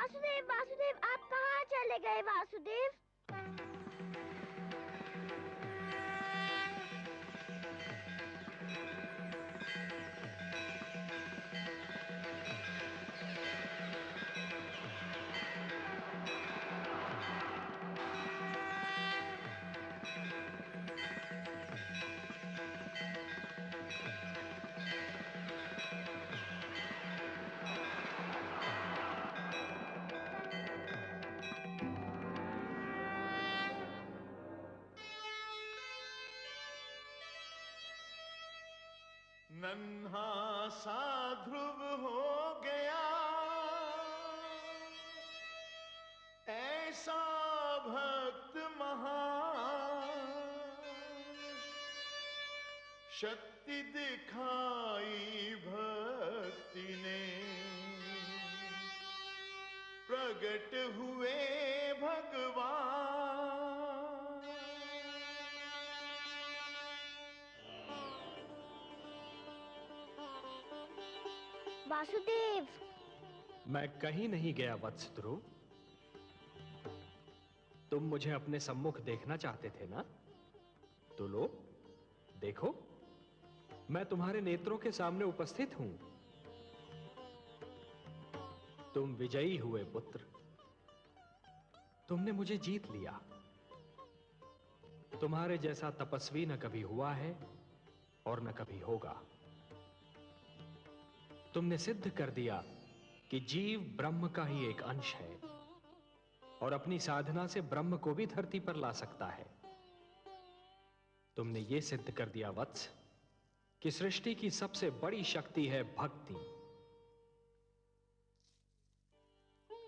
वासुदेव, वासुदेव, आप कहाँ चले गए वासुदेव? नन्हा सा ध्रुव हो गया, ऐसा भक्त महान, शक्ति दिखाई भक्ति ने, प्रगट हुए भगवान। वासुदेव, मैं कहीं नहीं गया वत्स ध्रुव। तुम मुझे अपने सम्मुख देखना चाहते थे ना? तो लो, देखो, मैं तुम्हारे नेत्रों के सामने उपस्थित हूं। तुम विजयी हुए पुत्र। तुमने मुझे जीत लिया। तुम्हारे जैसा तपस्वी न कभी हुआ है और न कभी होगा। तुमने सिद्ध कर दिया कि जीव ब्रह्म का ही एक अंश है और अपनी साधना से ब्रह्म को भी धरती पर ला सकता है। तुमने यह सिद्ध कर दिया वत्स कि सृष्टि की सबसे बड़ी शक्ति है भक्ति।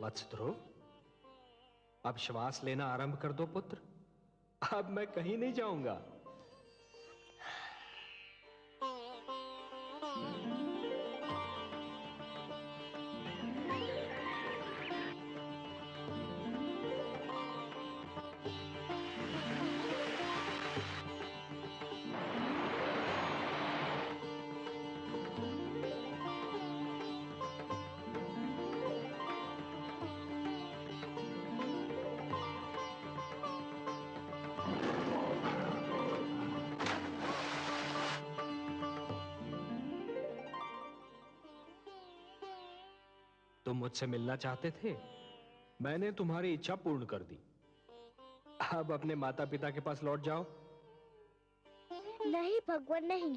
वत्स ध्रुव, अब श्वास लेना आरंभ कर दो पुत्र। अब मैं कहीं नहीं जाऊंगा। तुम मुझसे मिलना चाहते थे, मैंने तुम्हारी इच्छा पूर्ण कर दी। अब अपने माता पिता के पास लौट जाओ। नहीं भगवान, नहीं,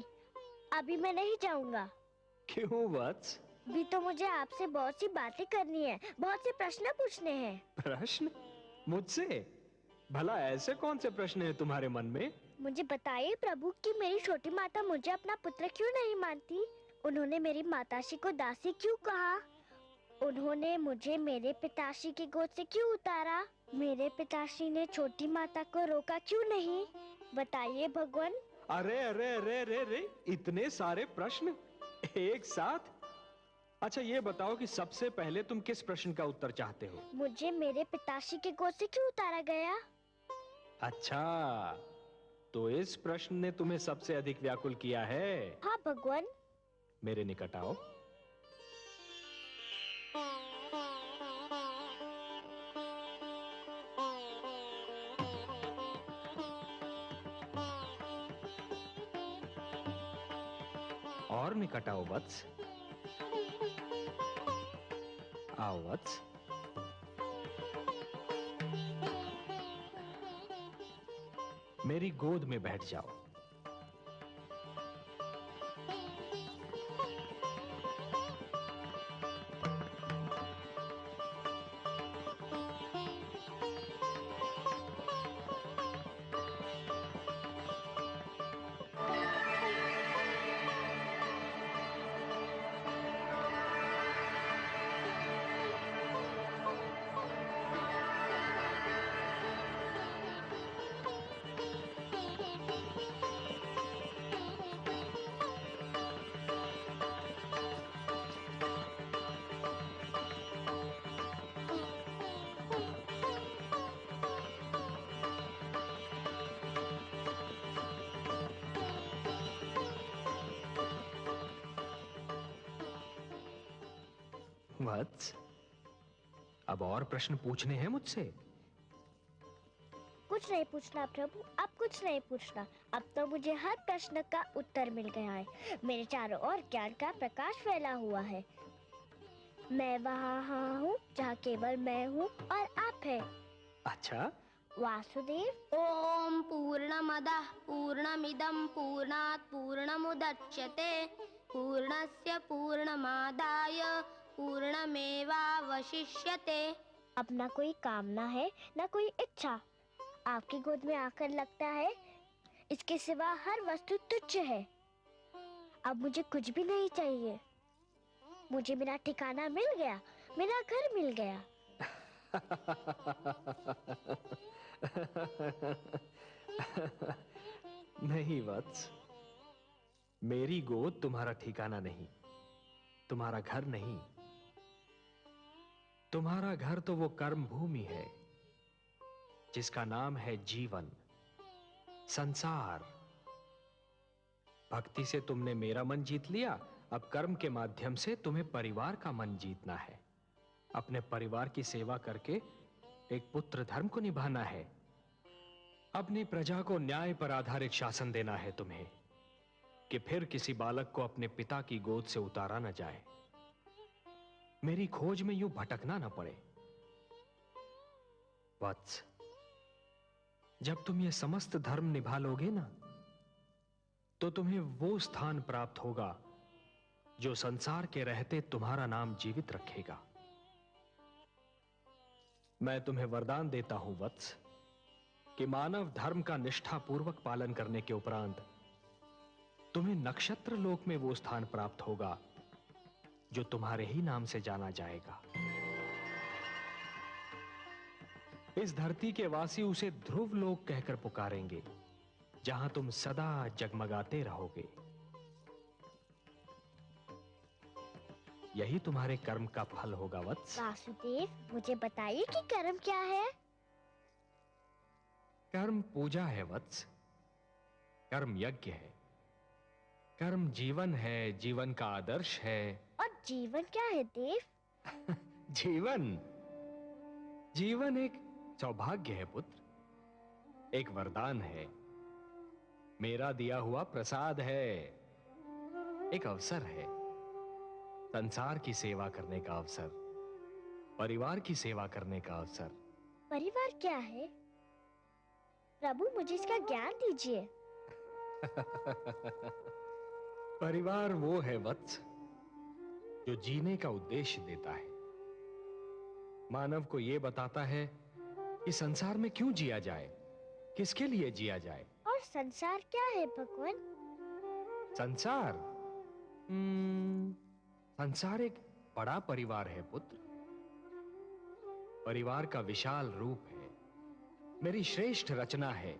अभी मैं नहीं जाऊंगा। क्यों वत्स? भी तो मुझे आपसे बहुत सी बातें करनी है, बहुत से प्रश्न पूछने हैं। प्रश्न? मुझसे? भला ऐसे कौन से प्रश्न हैं तुम्हारे मन में? मुझे बताइए प्रभु कि मेरी छोटी माता मुझे अपना पुत्र क्यों नहीं मानती? उन्होंने मेरी माताश्री को दासी क्यों कहा? उन्होंने मुझे मेरे पिताश्री के गोद से क्यों उतारा? मेरे पिताश्री ने छोटी माता को रोका क्यों नहीं? बताइए भगवान। अरे अरे अरे अरे अरे, इतने सारे प्रश्न एक साथ? अच्छा ये बताओ कि सबसे पहले तुम किस प्रश्न का उत्तर चाहते हो? मुझे मेरे पिताश्री के गोद से क्यों उतारा गया? अच्छा, तो इस प्रश्न ने तुम्हें सबसे अधिक व्याकुल किया है? हाँ भगवान। मेरे निकट आओ। और निकट आओ वत्स। आओ वत्स। मेरी गोद में बैठ जाओ। वत्स, अब और प्रश्न पूछने हैं मुझसे? कुछ नहीं पूछना प्रभु, अब कुछ नहीं पूछना। अब तो मुझे हर प्रश्न का उत्तर मिल गया है। मेरे चारों ओर ज्ञान का प्रकाश फैला हुआ है। मैं वहाँ हूँ जहाँ केवल मैं हूँ और आप है। अच्छा, वासुदेव। ओम पूर्णमदः पूर्णमिदं पूर्णात् पूर्णमुदच्यते पूर्णस्य पूर्णमादाय पूर्णमेवावशिष्यते। अपना कोई कामना है न कोई इच्छा। आपकी गोद में आकर लगता है इसके सिवा हर वस्तु तुच्छ है। अब मुझे कुछ भी नहीं चाहिए। मुझे मेरा ठिकाना मिल गया, मेरा घर मिल गया। नहीं वत्स, मेरी गोद तुम्हारा ठिकाना नहीं, तुम्हारा घर नहीं। तुम्हारा घर तो वो कर्म भूमि है जिसका नाम है जीवन, संसार। भक्ति से तुमने मेरा मन जीत लिया, अब कर्म के माध्यम से तुम्हें परिवार का मन जीतना है। अपने परिवार की सेवा करके एक पुत्र धर्म को निभाना है। अपनी प्रजा को न्याय पर आधारित शासन देना है तुम्हें, कि फिर किसी बालक को अपने पिता की गोद से उतारा न जाए, मेरी खोज में यूं भटकना न पड़े। वत्स, जब तुम ये समस्त धर्म निभा लोगे ना, तो तुम्हें वो स्थान प्राप्त होगा जो संसार के रहते तुम्हारा नाम जीवित रखेगा। मैं तुम्हें वरदान देता हूं वत्स, कि मानव धर्म का निष्ठापूर्वक पालन करने के उपरांत तुम्हें नक्षत्र लोक में वो स्थान प्राप्त होगा जो तुम्हारे ही नाम से जाना जाएगा। इस धरती के वासी उसे ध्रुव लोक कहकर पुकारेंगे, जहां तुम सदा जगमगाते रहोगे। यही तुम्हारे कर्म का फल होगा वत्स। वासुदेव, मुझे बताइए कि कर्म क्या है? कर्म पूजा है वत्स, कर्म यज्ञ है, कर्म जीवन है, जीवन का आदर्श है। और जीवन क्या है देव? जीवन एक सौभाग्य है पुत्र, एक वरदान है, मेरा दिया हुआ प्रसाद है, एक अवसर है, संसार की सेवा करने का अवसर, परिवार की सेवा करने का अवसर। परिवार क्या है प्रभु, मुझे इसका ज्ञान दीजिए। परिवार वो है वत्स जो जीने का उद्देश्य देता है, मानव को यह बताता है कि संसार में क्यों जिया जाए, किसके लिए जिया जाए। और संसार क्या है भगवान? संसार संसार एक बड़ा परिवार है पुत्र। परिवार का विशाल रूप है, मेरी श्रेष्ठ रचना है।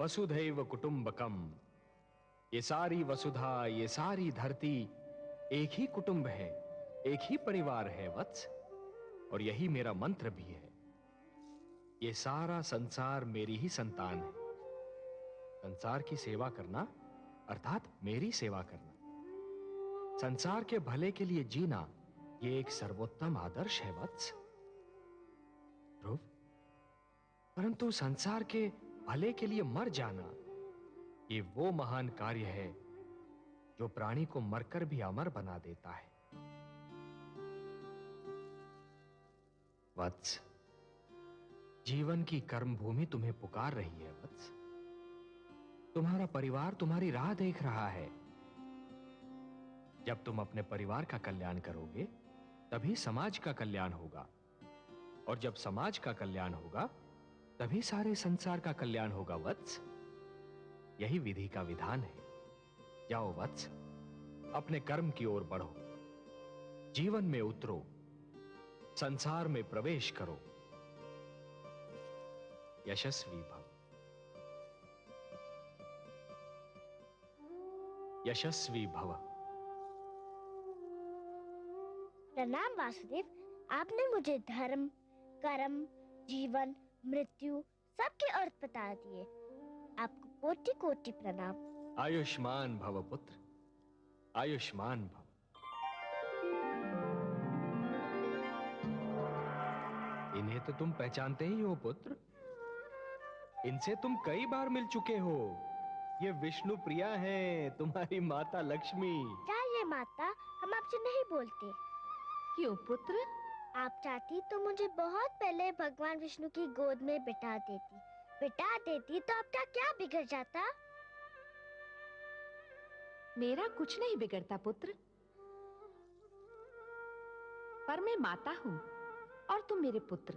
वसुधैव कुटुंबकम, ये सारी वसुधा, ये सारी धरती एक ही कुटुंब है, एक ही परिवार है वत्स। और यही मेरा मंत्र भी है। ये सारा संसार मेरी ही संतान है। संसार की सेवा करना अर्थात मेरी सेवा करना, संसार के भले के लिए जीना, ये एक सर्वोत्तम आदर्श है वत्स। ध्रुव, परंतु संसार के भले के लिए मर जाना, ये वो महान कार्य है जो प्राणी को मरकर भी अमर बना देता है। वत्स, जीवन की कर्म भूमि तुम्हें पुकार रही है वत्स। तुम्हारा परिवार तुम्हारी राह देख रहा है। जब तुम अपने परिवार का कल्याण करोगे, तभी समाज का कल्याण होगा, और जब समाज का कल्याण होगा, तभी सारे संसार का कल्याण होगा वत्स। यही विधि का विधान है। जाओ वत्स, अपने कर्म की ओर बढ़ो, जीवन में उतरो, संसार में प्रवेश करो। यशस्वी भव, यशस्वी भव। प्रणाम वासुदेव, आपने मुझे धर्म, कर्म, जीवन, मृत्यु सबके अर्थ बता दिए। आपको कोटि कोटि प्रणाम। आयुष्मान भव पुत्र, आयुष्मान भव। इन्हें तो तुम पहचानते ही हो पुत्र। इनसे तुम कई बार मिल चुके हो। ये विष्णु प्रिया हैं, तुम्हारी माता लक्ष्मी। चाहिए माता, हम आपसे नहीं बोलते। क्यों पुत्र? आप चाहती तो मुझे बहुत पहले भगवान विष्णु की गोद में बिठा देती। बिठा देती तो आपका क्या बिगड़ जाता? मेरा कुछ नहीं बिगड़ता पुत्र, पर मैं माता हूं और तुम मेरे पुत्र।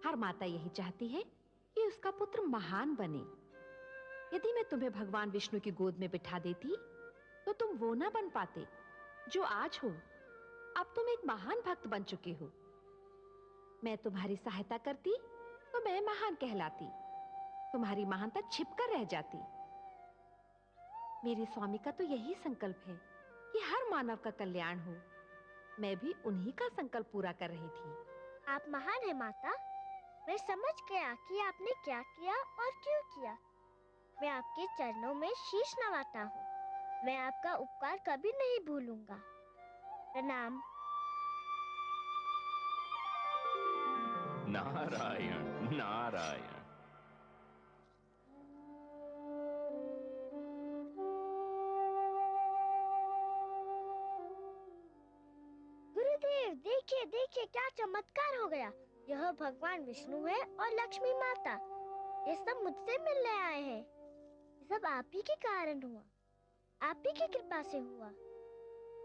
हर माता यही चाहती है कि उसका पुत्र महान बने। यदि मैं तुम्हें भगवान विष्णु की गोद में बिठा देती तो तुम वो ना बन पाते जो आज हो। अब तुम एक महान भक्त बन चुके हो। मैं तुम्हारी सहायता करती तो मैं महान कहलाती, तुम्हारी महानता छिपकर रह जाती। मेरे स्वामी का तो यही संकल्प है कि हर मानव का कल्याण हो। मैं भी उन्हीं का संकल्प पूरा कर रही थी। आप महान है माता। मैं समझ गया कि आपने क्या किया और क्यों किया। मैं आपके चरणों में शीश नवाता हूँ। मैं आपका उपकार कभी नहीं भूलूंगा। प्रणाम। नारायण नारायण। गुरुदेव देखिए देखिए क्या चमत्कार हो गया। यह भगवान विष्णु है और लक्ष्मी माता। ये सब मुझसे मिलने आए हैं। ये सब आप ही के कारण हुआ, आप ही की कृपा से हुआ।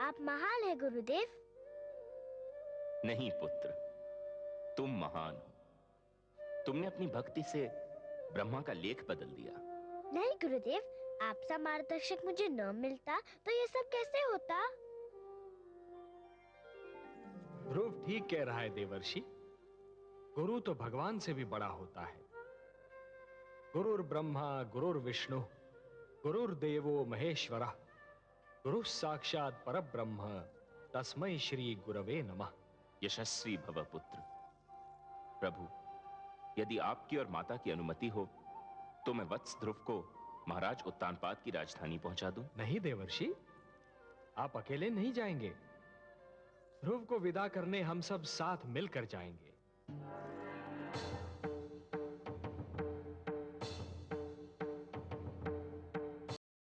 आप महान है गुरुदेव। नहीं पुत्र, तुम महान हो। तुमने अपनी भक्ति से ब्रह्मा का लेख बदल दिया। नहीं गुरुदेव, आपसा मार्गदर्शक मुझे न मिलता तो ये सब कैसे होता? ध्रुव ठीक कह रहा है देवर्षि। गुरु तो भगवान से भी बड़ा होता है। गुरुर ब्रह्मा गुरुर विष्णु गुरुर्देवो महेश्वरः गुरु साक्षात परब्रह्म तस्मै श्री गुरवे नमः। यशस्वी भव पुत्र। प्रभु, यदि आपकी और माता की अनुमति हो तो मैं वत्स ध्रुव को महाराज उत्तानपाद की राजधानी पहुंचा दूं। नहीं देवर्षि, आप अकेले नहीं जाएंगे। ध्रुव को विदा करने हम सब साथ मिलकर जाएंगे।